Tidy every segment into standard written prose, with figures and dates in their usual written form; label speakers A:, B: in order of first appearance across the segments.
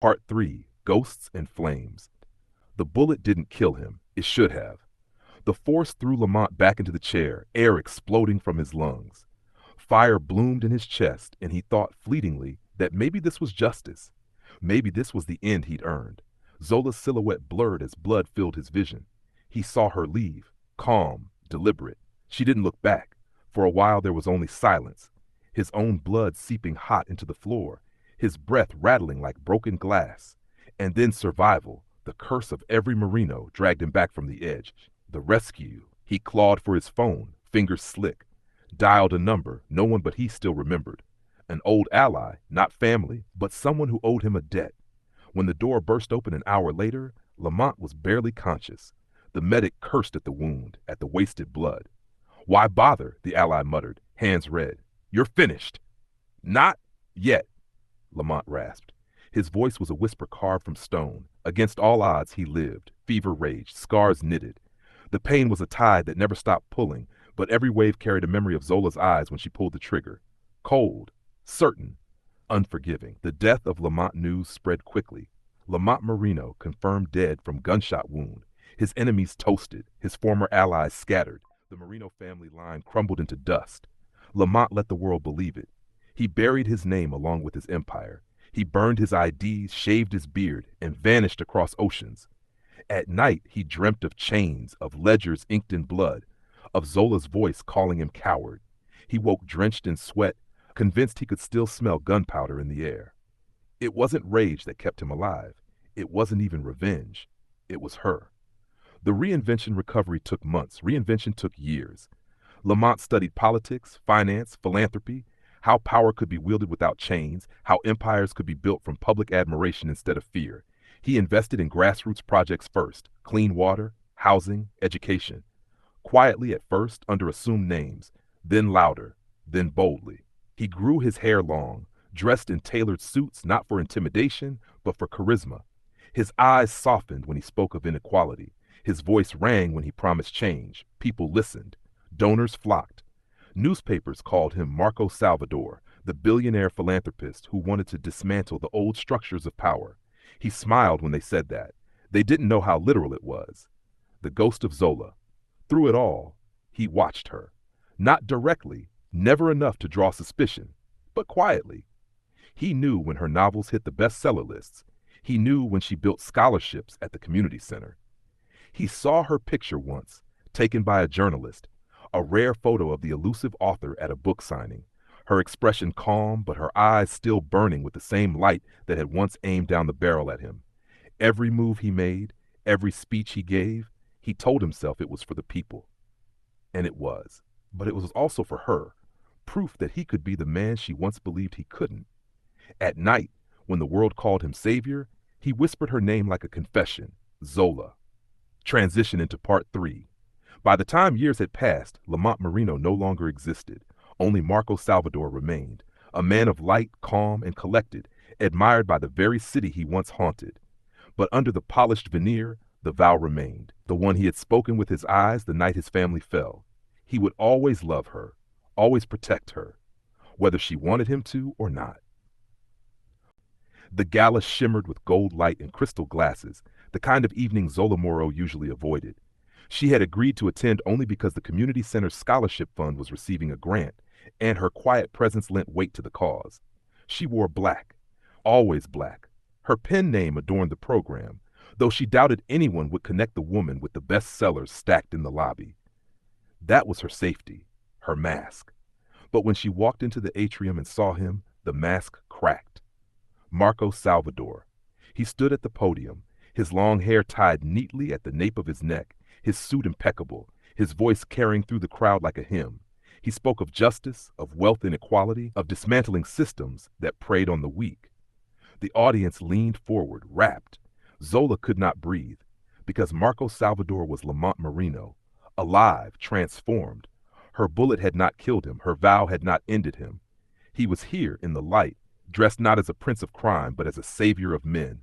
A: Part 3, Ghosts and Flames. The bullet didn't kill him. It should have. The force threw Lamont back into the chair, air exploding from his lungs. Fire bloomed in his chest, and he thought fleetingly that maybe this was justice. Maybe this was the end he'd earned. Zola's silhouette blurred as blood filled his vision. He saw her leave, calm, deliberate. She didn't look back. For a while there was only silence, his own blood seeping hot into the floor, his breath rattling like broken glass. And then survival, the curse of every Marino, dragged him back from the edge. The rescue. He clawed for his phone, fingers slick. Dialed a number no one but he still remembered. An old ally, not family, but someone who owed him a debt. When the door burst open an hour later, Lamont was barely conscious. The medic cursed at the wound, at the wasted blood. "Why bother?" the ally muttered, hands red. "You're finished." "Not yet," Lamont rasped. His voice was a whisper carved from stone. Against all odds he lived, fever raged, scars knitted. The pain was a tide that never stopped pulling, but every wave carried a memory of Zola's eyes when she pulled the trigger. Cold, certain, unforgiving. The death of Lamont news spread quickly. Lamont Marino confirmed dead from gunshot wound. His enemies toasted, his former allies scattered. The Marino family line crumbled into dust. Lamont let the world believe it. He buried his name along with his empire. He burned his IDs, shaved his beard, and vanished across oceans. At night he dreamt of chains, of ledgers inked in blood, of Zola's voice calling him coward. He woke drenched in sweat, convinced he could still smell gunpowder in the air. It wasn't rage that kept him alive. It wasn't even revenge. It was her. The reinvention recovery took months. Reinvention took years. Lamont studied politics, finance, philanthropy, how power could be wielded without chains, how empires could be built from public admiration instead of fear. He invested in grassroots projects first: clean water, housing, education. Quietly at first, under assumed names, then louder, then boldly. He grew his hair long, dressed in tailored suits not for intimidation, but for charisma. His eyes softened when he spoke of inequality. His voice rang when he promised change. People listened. Donors flocked. Newspapers called him Marco Salvador, the billionaire philanthropist who wanted to dismantle the old structures of power. He smiled when they said that. They didn't know how literal it was. The ghost of Zola. Through it all, he watched her. Not directly, never enough to draw suspicion, but quietly. He knew when her novels hit the bestseller lists. He knew when she built scholarships at the community center. He saw her picture once, taken by a journalist, a rare photo of the elusive author at a book signing, her expression calm but her eyes still burning with the same light that had once aimed down the barrel at him. Every move he made, every speech he gave, he told himself it was for the people. And it was. But it was also for her, proof that he could be the man she once believed he couldn't. At night, when the world called him savior, he whispered her name like a confession: Zola. Transition into Part 3. By the time years had passed, Lamont Marino no longer existed. Only Marco Salvador remained, a man of light, calm, and collected, admired by the very city he once haunted. But under the polished veneer, the vow remained, the one he had spoken with his eyes the night his family fell. He would always love her, always protect her, whether she wanted him to or not. The gala shimmered with gold light and crystal glasses, the kind of evening Zola Moro usually avoided. She had agreed to attend only because the community center's scholarship fund was receiving a grant, and her quiet presence lent weight to the cause. She wore black, always black. Her pen name adorned the program, though she doubted anyone would connect the woman with the bestsellers stacked in the lobby. That was her safety, her mask. But when she walked into the atrium and saw him, the mask cracked. Marco Salvador. He stood at the podium, his long hair tied neatly at the nape of his neck, his suit impeccable, his voice carrying through the crowd like a hymn. He spoke of justice, of wealth inequality, of dismantling systems that preyed on the weak. The audience leaned forward, rapt. Zola could not breathe, because Marco Salvador was Lamont Marino, alive, transformed. Her bullet had not killed him, her vow had not ended him. He was here in the light, dressed not as a prince of crime, but as a savior of men.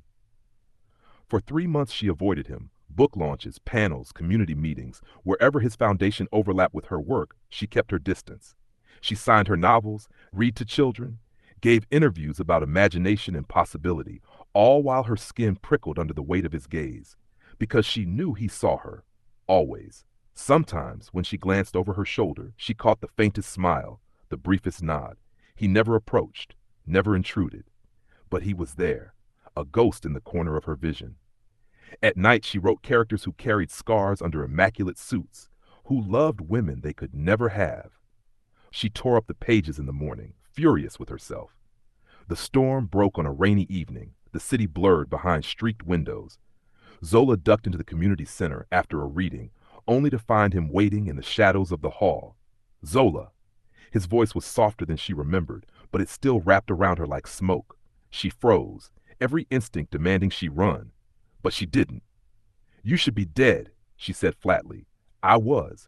A: For 3 months she avoided him. Book launches, panels, community meetings. Wherever his foundation overlapped with her work, she kept her distance. She signed her novels, read to children, gave interviews about imagination and possibility, all while her skin prickled under the weight of his gaze, because she knew he saw her, always. Sometimes, when she glanced over her shoulder, she caught the faintest smile, the briefest nod. He never approached, never intruded, but he was there, a ghost in the corner of her vision. At night, she wrote characters who carried scars under immaculate suits, who loved women they could never have. She tore up the pages in the morning, furious with herself. The storm broke on a rainy evening, the city blurred behind streaked windows. Zola ducked into the community center after a reading, only to find him waiting in the shadows of the hall. Zola! His voice was softer than she remembered, but it still wrapped around her like smoke. She froze, every instinct demanding she run. But she didn't. "You should be dead," she said flatly. "I was."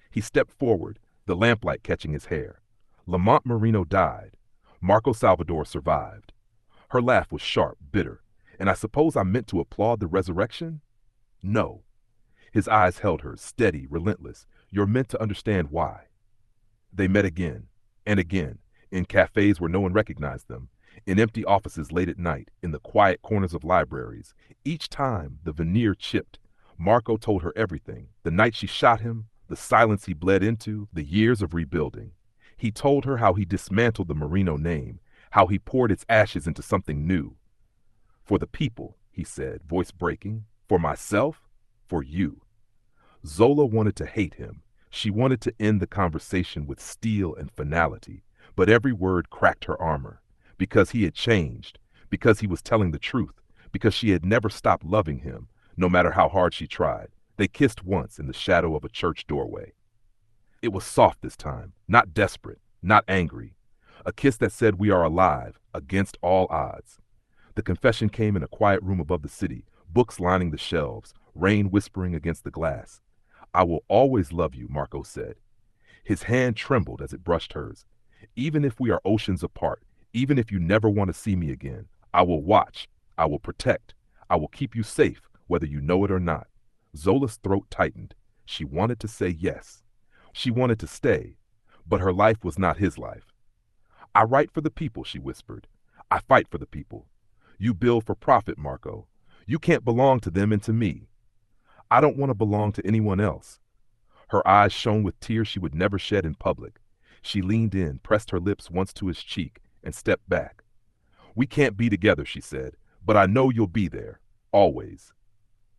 A: He stepped forward, the lamplight catching his hair. Lamont Marino died. Marco Salvador survived. Her laugh was sharp, bitter. "And I suppose I meant to applaud the resurrection?" "No." His eyes held her, steady, relentless. "You're meant to understand why." They met again, and again, in cafes where no one recognized them, in empty offices late at night, in the quiet corners of libraries. Each time, the veneer chipped. Marco told her everything, the night she shot him, the silence he bled into, the years of rebuilding. He told her how he dismantled the Marino name, how he poured its ashes into something new. "For the people," he said, voice breaking. "For myself. For you." Zola wanted to hate him. She wanted to end the conversation with steel and finality, but every word cracked her armor. Because he had changed, because he was telling the truth, because she had never stopped loving him, no matter how hard she tried. They kissed once in the shadow of a church doorway. It was soft this time, not desperate, not angry. A kiss that said we are alive, against all odds. The confession came in a quiet room above the city, books lining the shelves, rain whispering against the glass. "I will always love you," Marco said. His hand trembled as it brushed hers. "Even if we are oceans apart, even if you never want to see me again, I will watch, I will protect, I will keep you safe, whether you know it or not." Zola's throat tightened. She wanted to say yes. She wanted to stay, but her life was not his life. "I write for the people," she whispered. "I fight for the people. You build for profit, Marco. You can't belong to them and to me. I don't want to belong to anyone else." Her eyes shone with tears she would never shed in public. She leaned in, pressed her lips once to his cheek, and stepped back. "We can't be together," she said, "but I know you'll be there, always."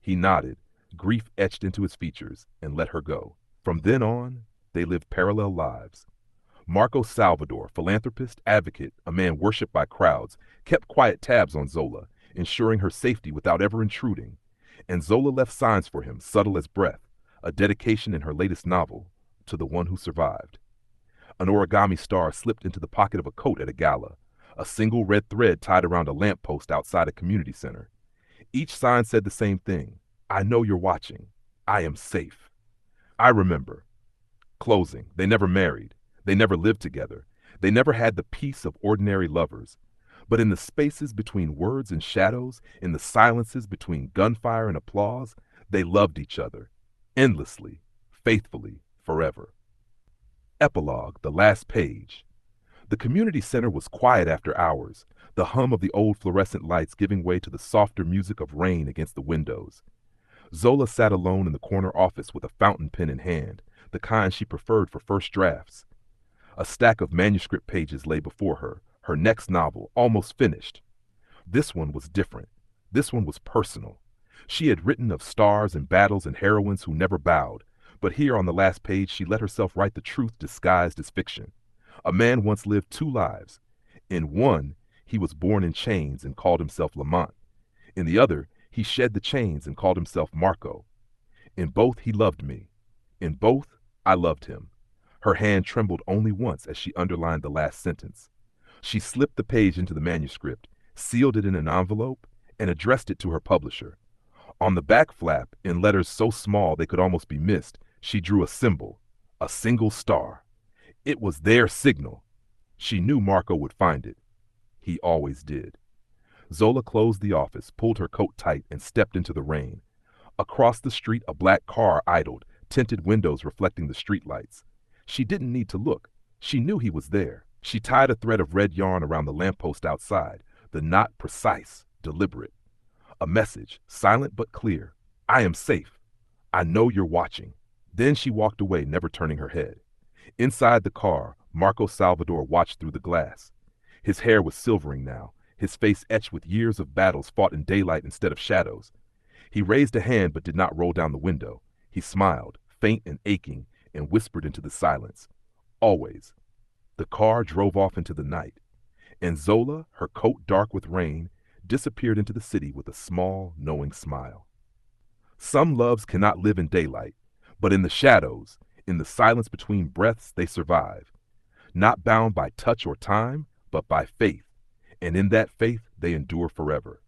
A: He nodded, grief etched into his features, and let her go. From then on, they lived parallel lives. Marco Salvador, philanthropist, advocate, a man worshipped by crowds, kept quiet tabs on Zola, ensuring her safety without ever intruding. And Zola left signs for him, subtle as breath, a dedication in her latest novel, to the one who survived. An origami star slipped into the pocket of a coat at a gala, a single red thread tied around a lamppost outside a community center. Each sign said the same thing: "I know you're watching. I am safe." I remember. Closing. They never married. They never lived together. They never had the peace of ordinary lovers. But in the spaces between words and shadows, in the silences between gunfire and applause, they loved each other, endlessly, faithfully, forever. Epilogue, the last page. The community center was quiet after hours, the hum of the old fluorescent lights giving way to the softer music of rain against the windows. Zola sat alone in the corner office with a fountain pen in hand, the kind she preferred for first drafts. A stack of manuscript pages lay before her, her next novel, almost finished. This one was different. This one was personal. She had written of stars and battles and heroines who never bowed, but here on the last page she let herself write the truth disguised as fiction. A man once lived two lives. In one, he was born in chains and called himself Lamont. In the other, he shed the chains and called himself Marco. In both, he loved me. In both, I loved him. Her hand trembled only once as she underlined the last sentence. She slipped the page into the manuscript, sealed it in an envelope, and addressed it to her publisher. On the back flap, in letters so small they could almost be missed, she drew a symbol, a single star. It was their signal. She knew Marco would find it. He always did. Zola closed the office, pulled her coat tight, and stepped into the rain. Across the street, a black car idled, tinted windows reflecting the streetlights. She didn't need to look. She knew he was there. She tied a thread of red yarn around the lamppost outside, the knot precise, deliberate. A message, silent but clear. I am safe. I know you're watching. Then she walked away, never turning her head. Inside the car, Marco Salvador watched through the glass. His hair was silvering now, his face etched with years of battles fought in daylight instead of shadows. He raised a hand but did not roll down the window. He smiled, faint and aching, and whispered into the silence. Always. The car drove off into the night, and Zola, her coat dark with rain, disappeared into the city with a small, knowing smile. Some loves cannot live in daylight, but in the shadows, in the silence between breaths, they survive. Not bound by touch or time, but by faith, and in that faith they endure forever.